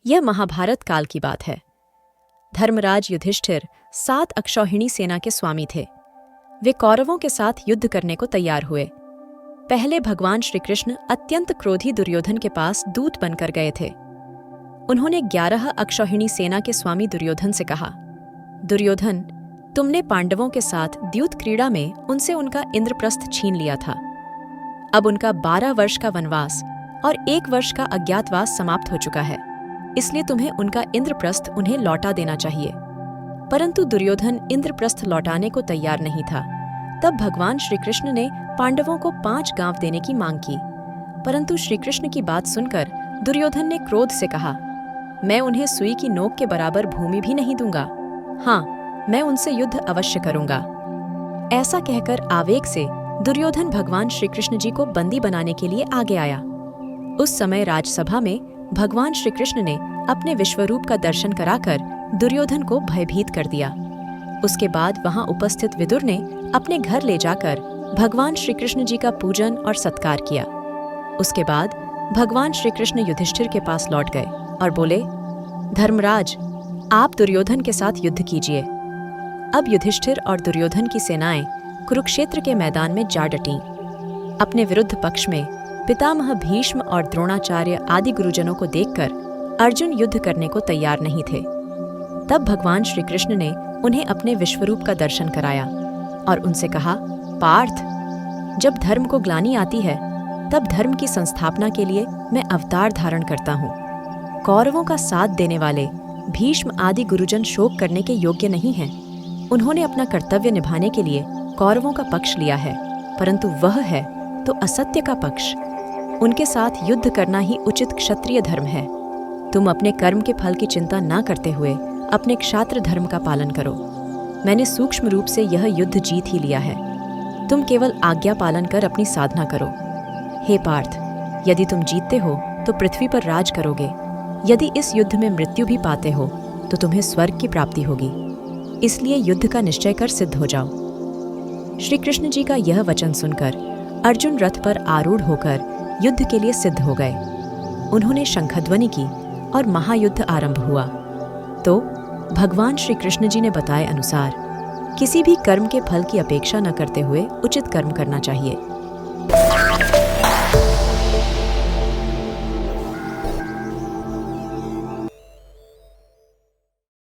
यह महाभारत काल की बात है। धर्मराज युधिष्ठिर 7 अक्षौहिणी सेना के स्वामी थे। वे कौरवों के साथ युद्ध करने को तैयार हुए। पहले भगवान श्री कृष्ण अत्यंत क्रोधी दुर्योधन के पास दूत बनकर गए थे। उन्होंने 11 अक्षौहिणी सेना के स्वामी दुर्योधन से कहा, दुर्योधन, तुमने पांडवों के साथ द्यूत क्रीड़ा में उनसे उनका इंद्रप्रस्थ छीन लिया था। अब उनका 12 वर्ष का वनवास और 1 वर्ष का अज्ञातवास समाप्त हो चुका है, इसलिए तुम्हें उनका इंद्रप्रस्थ उन्हें लौटा देना चाहिए। परंतु दुर्योधन इंद्रप्रस्थ लौटाने को तैयार नहीं था। तब भगवान श्री कृष्ण ने पांडवों को 5 गांव देने की मांग की। परंतु श्री कृष्ण की बात सुनकर दुर्योधन ने क्रोध से कहा, मैं उन्हें सुई की नोक के बराबर भूमि भी नहीं दूंगा। हाँ, मैं उनसे युद्ध अवश्य करूंगा। ऐसा कहकर आवेग से दुर्योधन भगवान श्री कृष्ण जी को बंदी बनाने के लिए आगे आया। उस समय राजसभा में भगवान श्री कृष्ण ने अपने विश्वरूप का दर्शन कराकर दुर्योधन को भयभीत कर दिया। उसके बाद वहां उपस्थित विदुर ने अपने घर ले जाकर भगवान श्री कृष्ण जी का पूजन और सत्कार किया। उसके बाद भगवान श्री कृष्ण युधिष्ठिर के पास लौट गए और बोले, धर्मराज, आप दुर्योधन के साथ युद्ध कीजिए। अब युधिष्ठिर और दुर्योधन की सेनाएं कुरुक्षेत्र के मैदान में जा डटीं। अपने विरुद्ध पक्ष में पितामह भीष्म और द्रोणाचार्य आदि गुरुजनों को देखकर अर्जुन युद्ध करने को तैयार नहीं थे। तब भगवान श्री कृष्ण ने उन्हें अपने विश्वरूप का दर्शन कराया और उनसे कहा, पार्थ, जब धर्म को ग्लानि आती है तब धर्म की संस्थापना के लिए मैं अवतार धारण करता हूँ। कौरवों का साथ देने वाले भीष्म आदि गुरुजन शोक करने के योग्य नहीं हैं। उन्होंने अपना कर्तव्य निभाने के लिए कौरवों का पक्ष लिया है, परंतु वह है तो असत्य का पक्ष। उनके साथ युद्ध करना ही उचित क्षत्रिय धर्म है। तुम अपने कर्म के फल की चिंता न करते हुए अपने क्षात्र धर्म का पालन करो। मैंने सूक्ष्म रूप से यह युद्ध जीत ही लिया है। तुम केवल आज्ञा पालन कर अपनी साधना करो। हे पार्थ, यदि तुम जीतते हो तो पृथ्वी पर राज करोगे। यदि इस युद्ध में मृत्यु भी पाते हो तो तुम्हें स्वर्ग की प्राप्ति होगी। इसलिए युद्ध का निश्चय कर सिद्ध हो जाओ। श्री कृष्ण जी का यह वचन सुनकर अर्जुन रथ पर आरूढ़ होकर युद्ध के लिए सिद्ध हो गए। उन्होंने शंखध्वनि की और महायुद्ध आरंभ हुआ। तो भगवान श्री कृष्ण जी ने बताए अनुसार किसी भी कर्म के फल की अपेक्षा न करते हुए उचित कर्म करना चाहिए।